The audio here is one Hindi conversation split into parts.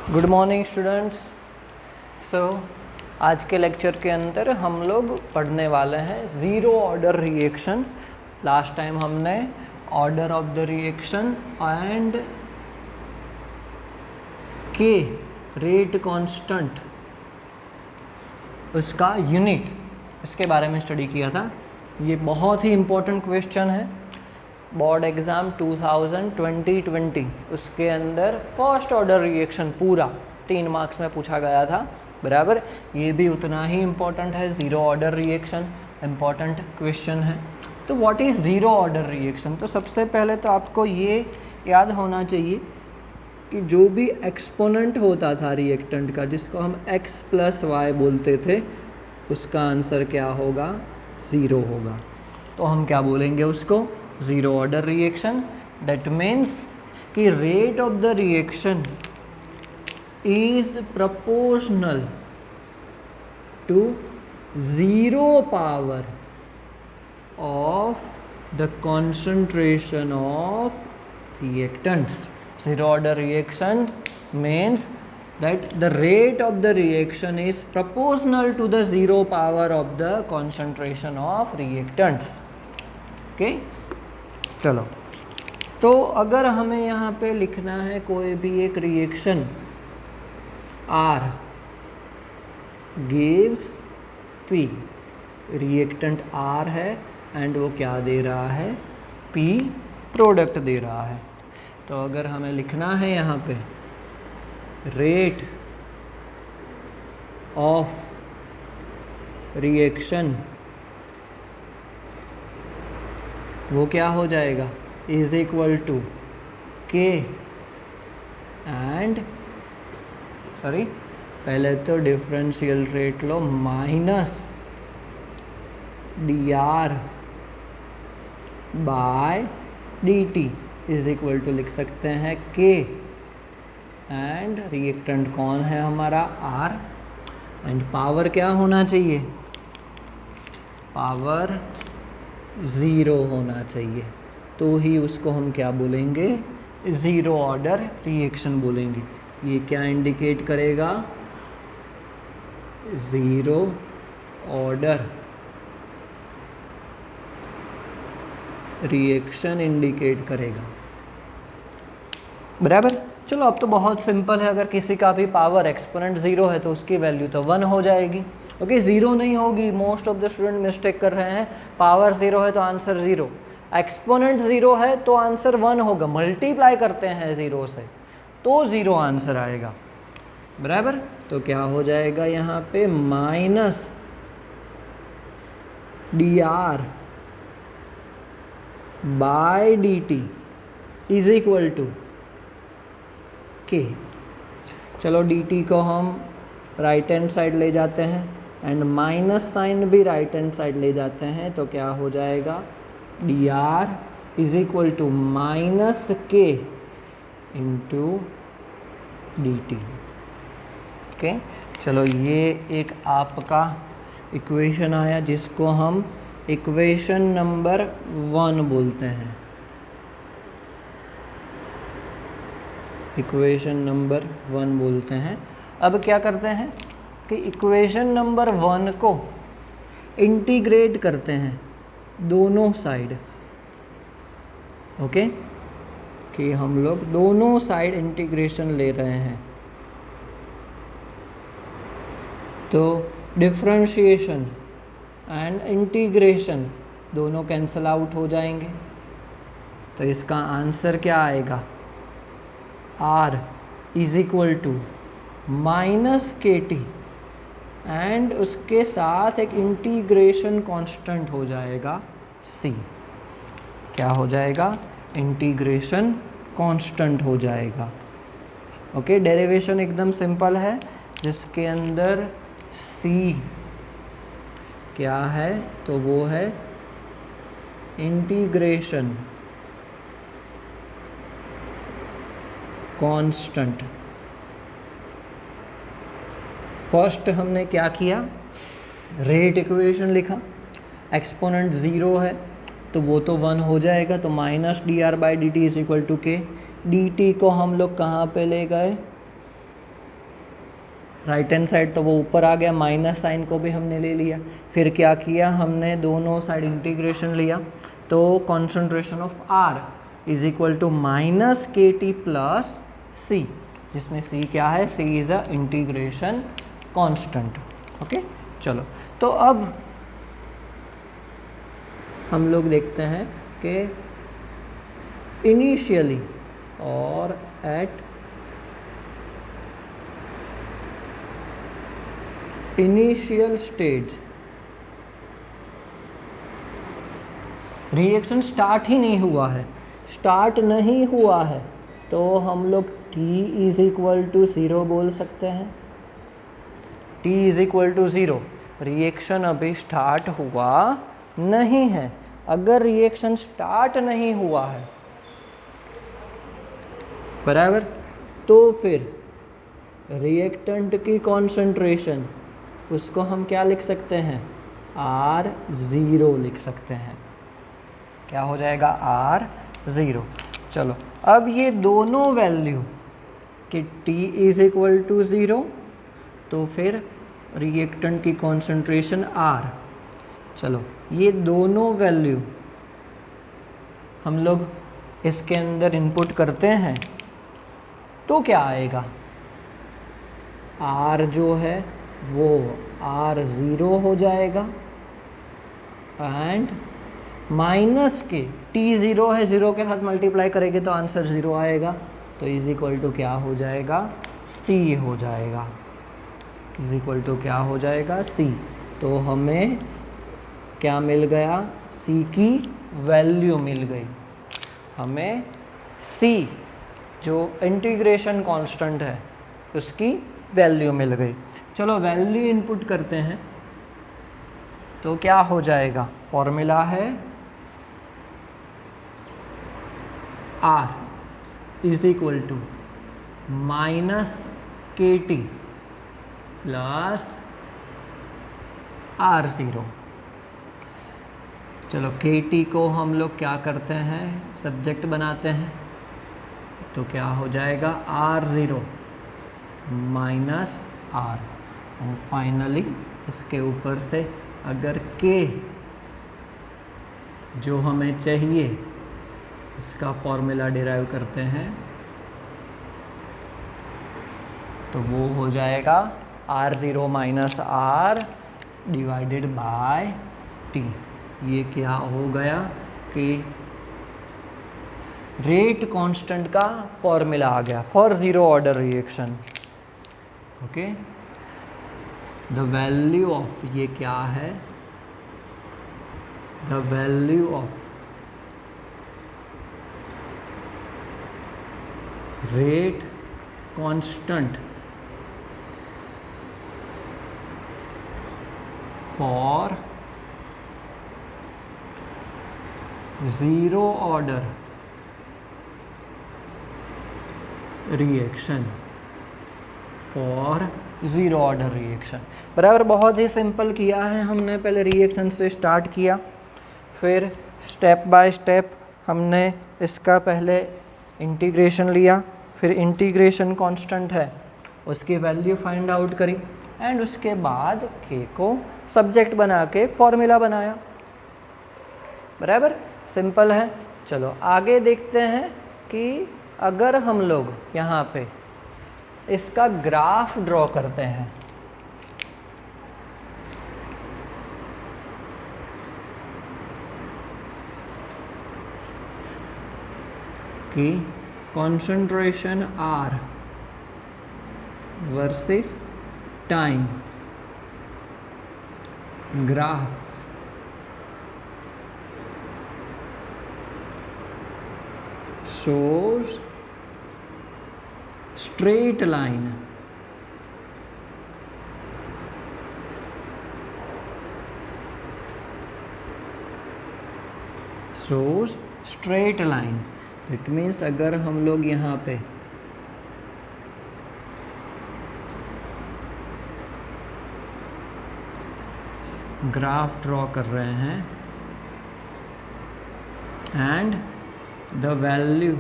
Good morning students. आज के लेक्चर के अंदर हम लोग पढ़ने वाले हैं zero order reaction. Last time हमने order of the reaction and के रेट कांस्टेंट उसका यूनिट इसके बारे में स्टडी किया था। ये बहुत ही इम्पोर्टेंट क्वेश्चन है। बोर्ड एग्ज़ाम 2020 उसके अंदर फर्स्ट ऑर्डर रिएक्शन पूरा 3 मार्क्स में पूछा गया था, बराबर। ये भी उतना ही इम्पोर्टेंट है। Zero order reaction important question है। तो what is zero order reaction? तो सबसे पहले तो आपको ये याद होना चाहिए कि जो भी एक्सपोनेंट होता था रिएक्टेंट का, जिसको हम x + y बोलते थे, उसका आंसर क्या होगा? ज़ीरो होगा। तो हम क्या बोलेंगे उसको? Zero order reaction. That means कि rate of the reaction is proportional to zero power of the concentration of reactants. Zero order reaction means that the rate of the reaction is proportional to the zero power of the concentration of reactants. Okay? चलो, तो अगर हमें यहाँ पे लिखना है कोई भी एक reaction R gives P, reactant R है एंड वो क्या दे रहा है? P प्रोडक्ट दे रहा है। तो अगर हमें लिखना है यहाँ पे रेट ऑफ रिएक्शन, वो क्या हो जाएगा? Is equal to K and पहले तो डिफरेंशियल रेट लो, minus dr by dt is equal to लिख सकते हैं k एंड रिएक्टेंट कौन है हमारा? R। एंड पावर क्या होना चाहिए? पावर ज़ीरो होना चाहिए। तो ही उसको हम क्या बोलेंगे? ज़ीरो ऑर्डर रिएक्शन बोलेंगे। ये क्या इंडिकेट करेगा? ज़ीरो ऑर्डर रिएक्शन इंडिकेट करेगा, बराबर। चलो, अब तो बहुत सिंपल है। अगर किसी का भी पावर एक्सपोनेंट ज़ीरो है तो उसकी वैल्यू तो 1 हो जाएगी। ओके, ज़ीरो नहीं होगी। Most of the student mistake कर रहे हैं। पावर ज़ीरो है तो आंसर ज़ीरो, एक्सपोनेंट ज़ीरो है तो आंसर 1 होगा। मल्टीप्लाई करते हैं ज़ीरो से तो ज़ीरो आंसर आएगा, बराबर। तो क्या हो जाएगा यहाँ पे? Minus dr by dt is equal to K. चलो, dt को हम राइट हैंड साइड ले जाते हैं एंड माइनस साइन भी राइट हैंड साइड ले जाते हैं। तो क्या हो जाएगा? dr is equal to minus K into dt। Okay, चलो, ये एक आपका इक्वेशन आया जिसको हम इक्वेशन नंबर 1 बोलते हैं। इक्वेशन नंबर 1 बोलते हैं। अब क्या करते हैं कि इक्वेशन नंबर 1 को इंटीग्रेट करते हैं दोनों साइड। ओके, कि हम लोग दोनों साइड इंटीग्रेशन ले रहे हैं। तो डिफरेंशिएशन एंड इंटीग्रेशन दोनों कैंसल आउट हो जाएंगे। तो इसका आंसर क्या आएगा? R is equal to minus K T and उसके साथ एक इंटीग्रेशन कांस्टेंट हो जाएगा C। क्या हो जाएगा? इंटीग्रेशन कांस्टेंट हो जाएगा। ओके, डेरिवेशन एकदम सिंपल है, जिसके अंदर C क्या है? तो वो है इंटीग्रेशन कांस्टेंट। फर्स्ट हमने क्या किया? रेट इक्वेशन लिखा। एक्सपोनेंट ज़ीरो है तो वो तो 1 हो जाएगा। तो minus dr by dt is equal to K. dt को हम लोग कहाँ पे ले गए? राइट हैंड साइड तो वो ऊपर आ गया, माइनस साइन को भी हमने ले लिया। फिर क्या किया हमने, दोनों साइड इंटीग्रेशन लिया, तो concentration of R is equal to minus K T plus C, जिसमें C क्या है, C is a integration constant. Okay, चलो तो अब हम लोग देखते हैं कि इनिशियली और at initial stage reaction start ही नहीं हुआ है, स्टार्ट नहीं हुआ है, तो हम लोग T इज इक्वल टू 0 बोल सकते हैं। T is equal to 0, reaction अभी स्टार्ट हुआ नहीं है। अगर रिएक्शन स्टार्ट नहीं हुआ है बराबर, तो फिर रिएक्टेंट की कॉन्सेंट्रेशन उसको हम क्या लिख सकते हैं, R0 लिख सकते हैं। क्या हो जाएगा, R0। चलो अब ये दोनों वैल्यू कि T इज इक्वल टू 0, तो फिर रिएक्टेंट की कॉन्सेंट्रेशन R। चलो ये दोनों वैल्यू हम लोग इसके अंदर इनपुट करते हैं, तो क्या आएगा, R जो है वो R0 हो जाएगा, एंड माइनस के T0 है, 0 के साथ मल्टीप्लाई करेंगे तो आंसर 0 आएगा, तो इज इक्वल टू क्या हो जाएगा, C हो जाएगा, इज इक्वल टू क्या हो जाएगा, C। तो हमें क्या मिल गया, C की वैल्यू मिल गई, हमें C जो इंटीग्रेशन कांस्टेंट है उसकी वैल्यू मिल गई। चलो वैल्यू इनपुट करते हैं, तो क्या हो जाएगा, फॉर्मूला है R is equal to minus K T plus R0। चलो के टी को हम लोग क्या करते हैं, सब्जेक्ट बनाते हैं, तो क्या हो जाएगा, R0 माइनस R, और फाइनली इसके ऊपर से अगर K जो हमें चाहिए उसका फॉर्मूला डिराइव करते हैं, तो वो हो जाएगा R0 minus R divided by T। ये क्या हो गया कि रेट कांस्टेंट का फॉर्मूला आ गया for zero order reaction. Okay, the value of, ये क्या है, the value of rate constant for zero order reaction, for zero order reaction. बराबर, बहुत ही सिंपल किया है हमने। पहले रिएक्शन से स्टार्ट किया, फिर स्टेप बाय स्टेप हमने इसका पहले इंटीग्रेशन लिया, फिर इंटीग्रेशन कांस्टेंट है उसकी वैल्यू फाइंड आउट करी, एंड उसके बाद के को सब्जेक्ट बना के फॉर्मूला बनाया। बराबर, सिंपल है। चलो आगे देखते हैं कि अगर हम लोग यहाँ पे इसका ग्राफ ड्रॉ करते हैं, कि concentration R versus time graph shows straight line shows straight line। That means अगर हम लोग यहाँ पे ग्राफ ड्रॉ कर रहे हैं एंड द वैल्यू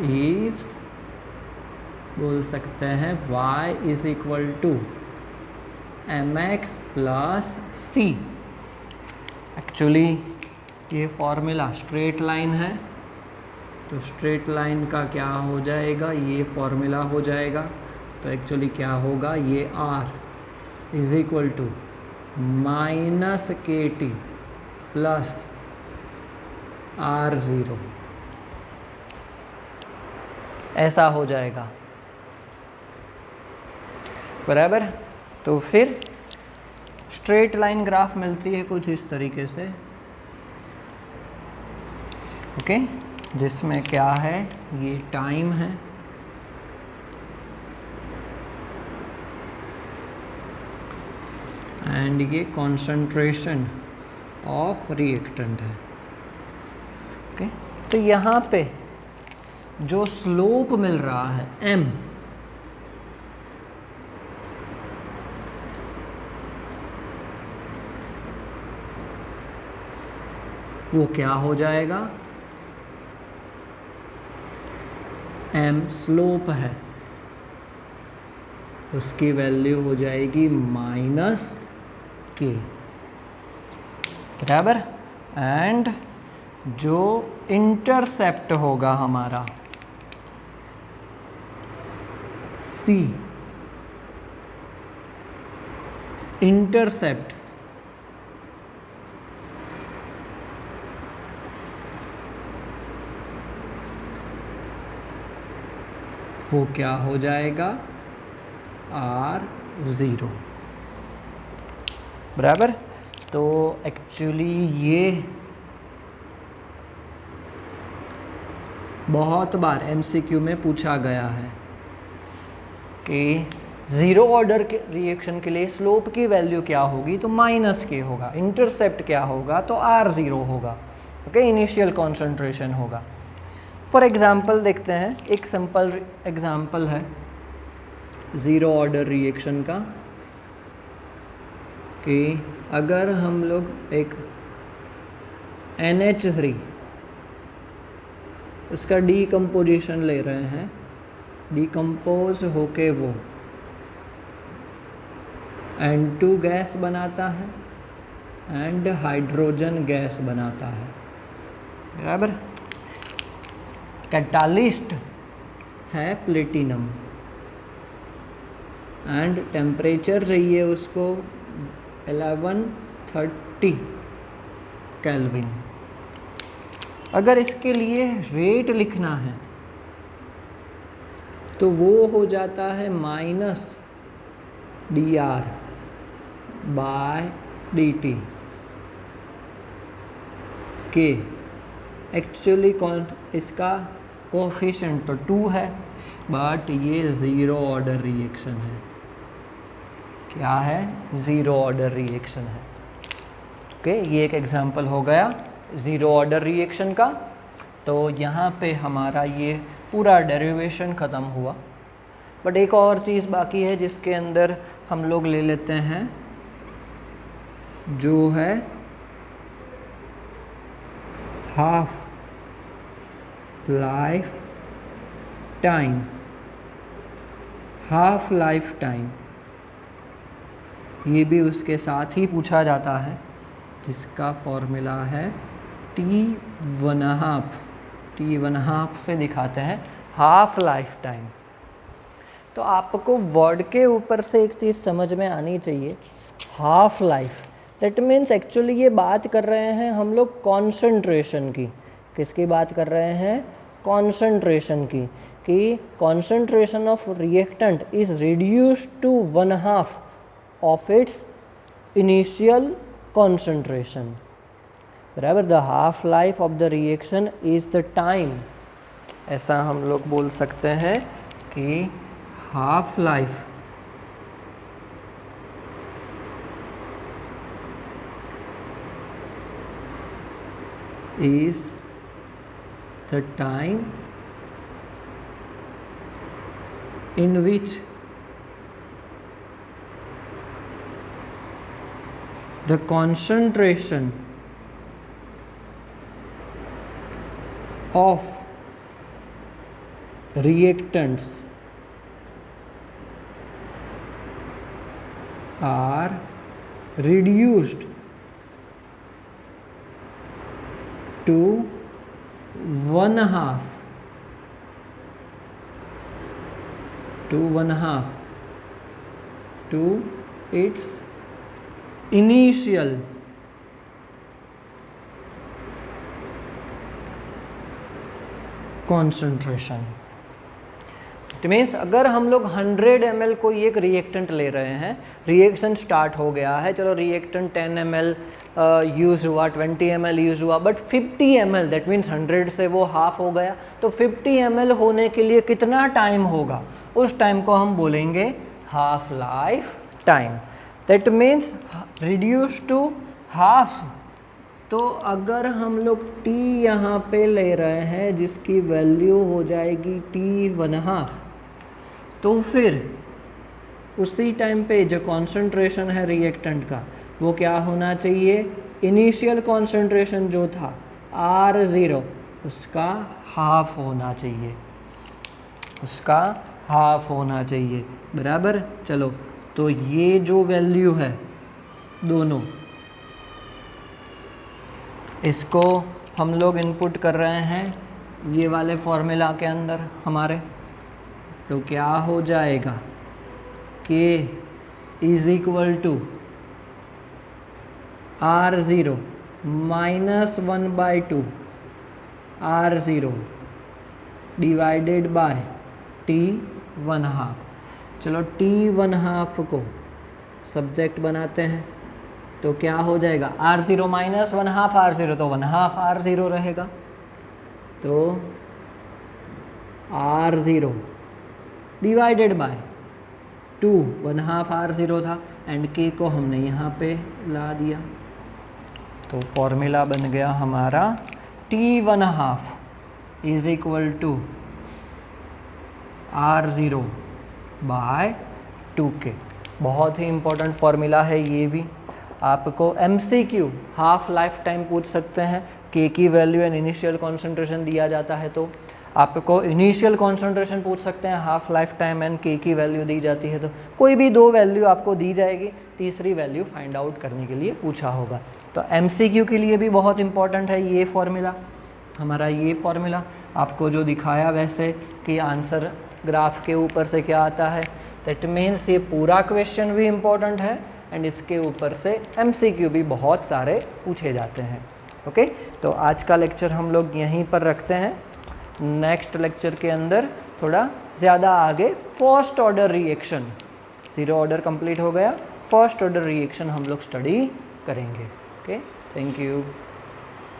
इज बोल सकते हैं y is equal to mx plus c। Actually ये फॉर्मूला स्ट्रेट लाइन है, तो स्ट्रेट लाइन का क्या हो जाएगा, ये फॉर्मूला हो जाएगा। तो एक्चुअली क्या होगा, ये r is equal to minus K T plus r0, ऐसा हो जाएगा, बराबर। तो फिर स्ट्रेट लाइन ग्राफ मिलती है कुछ इस तरीके से, ओके, जिसमें क्या है, ये टाइम है, एंड ये कॉन्सेंट्रेशन ऑफ रिएक्टेंट है, ओके। तो यहाँ पे जो स्लोप मिल रहा है m, वो क्या हो जाएगा, m स्लोप है, उसकी वैल्यू हो जाएगी माइनस के, बराबर। एंड जो इंटरसेप्ट होगा हमारा c, इंटरसेप्ट वो क्या हो जाएगा, r0, बराबर। तो एक्चुअली ये बहुत बार MCQ में पूछा गया है कि ज़ीरो ऑर्डर के रिएक्शन के लिए स्लोप की वैल्यू क्या होगी, तो माइनस के होगा, इंटरसेप्ट क्या होगा, तो r0 होगा, ओके, इनिशियल कॉन्सेंट्रेशन होगा। फॉर एग्ज़ाम्पल देखते हैं, एक सिंपल एग्ज़ाम्पल है ज़ीरो ऑर्डर रिएक्शन का, कि अगर हम लोग एक NH3 उसका डीकम्पोजिशन ले रहे हैं, डीकम्पोज होके वो N2 गैस बनाता है एंड हाइड्रोजन गैस बनाता है, बराबर। कैटालिस्ट है प्लेटिनम एंड टेम्परेचर चाहिए उसको 1130 केल्विन। अगर इसके लिए रेट लिखना है तो वो हो जाता है माइनस dr बाय dt के। एक्चुअली कौन इसका कोफिशिएंट तो 2 है, बट ये ज़ीरो ऑर्डर रिएक्शन है, क्या है, ज़ीरो ऑर्डर रिएक्शन है, ओके। ये एक एग्जांपल हो गया ज़ीरो ऑर्डर रिएक्शन का। तो यहाँ पे हमारा ये पूरा डेरिवेशन ख़त्म हुआ, बट एक और चीज़ बाकी है जिसके अंदर हम लोग ले लेते हैं, जो है half life time. Half life time ये भी उसके साथ ही पूछा जाता है, जिसका फॉर्मूला है T1/2 से दिखाते हैं हाफ लाइफ टाइम। तो आपको वर्ड के ऊपर से एक चीज़ समझ में आनी चाहिए, half life, that means actually ये बात कर रहे हैं हम लोग कॉन्सेंट्रेशन की। किसकी बात कर रहे हैं, कॉन्सेंट्रेशन की, कि concentration of reactant is reduced to 1/2 of its initial concentration, बराबर। The half life of the reaction is the time, ऐसा हम लोग बोल सकते हैं कि half life is the time in which the concentration of reactants are reduced to 1/2 to its initial concentration। It means अगर हम लोग 100 ml कोई एक रिएक्टेंट ले रहे हैं, रिएक्शन स्टार्ट हो गया है, चलो रिएक्टेंट 10 ml यूज़ हुआ, 20 ml यूज़ हुआ, बट 50 ml दैट मीन्स 100 से वो हाफ हो गया, तो 50 ml होने के लिए कितना टाइम होगा, उस टाइम को हम बोलेंगे half life time. That means reduce to half. तो अगर हम लोग t यहाँ पे ले रहे हैं जिसकी वैल्यू हो जाएगी t1/2, तो फिर उसी टाइम पे जो कॉन्सेंट्रेशन है रिएक्टेंट का वो क्या होना चाहिए, इनिशियल कॉन्सेंट्रेशन जो था R0 उसका हाफ होना चाहिए, उसका हाफ होना चाहिए, बराबर। चलो तो ये जो वैल्यू है दोनों, इसको हम लोग इनपुट कर रहे हैं ये वाले फॉर्मूला के अंदर हमारे, तो क्या हो जाएगा K is equal to R0 minus 1/2 R0 divided by T1/2। चलो T1/2 को सब्जेक्ट बनाते हैं, तो क्या हो जाएगा R0 माइनस 1/2 R0, तो 1/2 R0 रहेगा, तो R0 डिवाइडेड बाय 2, 1/2 R0 था एंड K को हमने यहाँ पे ला दिया, तो फॉर्मूला बन गया हमारा T1/2 is equal to R0 bye 2K। बहुत ही इम्पोर्टेंट फॉर्मूला है ये भी। आपको MCQ हाफ लाइफ टाइम पूछ सकते हैं, K की वैल्यू एंड इनिशियल कॉन्सेंट्रेशन दिया जाता है तो आपको इनिशियल कॉन्सेंट्रेशन पूछ सकते हैं, half life time and K की वैल्यू दी जाती है तो कोई भी दो वैल्यू आपको दी जाएगी, तीसरी वैल्यू फाइंड आउट करने के लिए पूछा होगा। तो MCQ के लिए भी बहुत इंपॉर्टेंट है ये फॉर्मूला, हमारा ये फॉर्मूला आपको जो दिखाया वैसे कि आंसर ग्राफ के ऊपर से क्या आता है, दैट मीन्स ये पूरा क्वेश्चन भी इम्पॉर्टेंट है एंड इसके ऊपर से MCQ भी बहुत सारे पूछे जाते हैं। ओके, तो आज का लेक्चर हम लोग यहीं पर रखते हैं। नेक्स्ट लेक्चर के अंदर थोड़ा ज़्यादा आगे first order reaction, zero order complete हो गया, फर्स्ट ऑर्डर रिएक्शन हम लोग स्टडी करेंगे। Okay, thank you.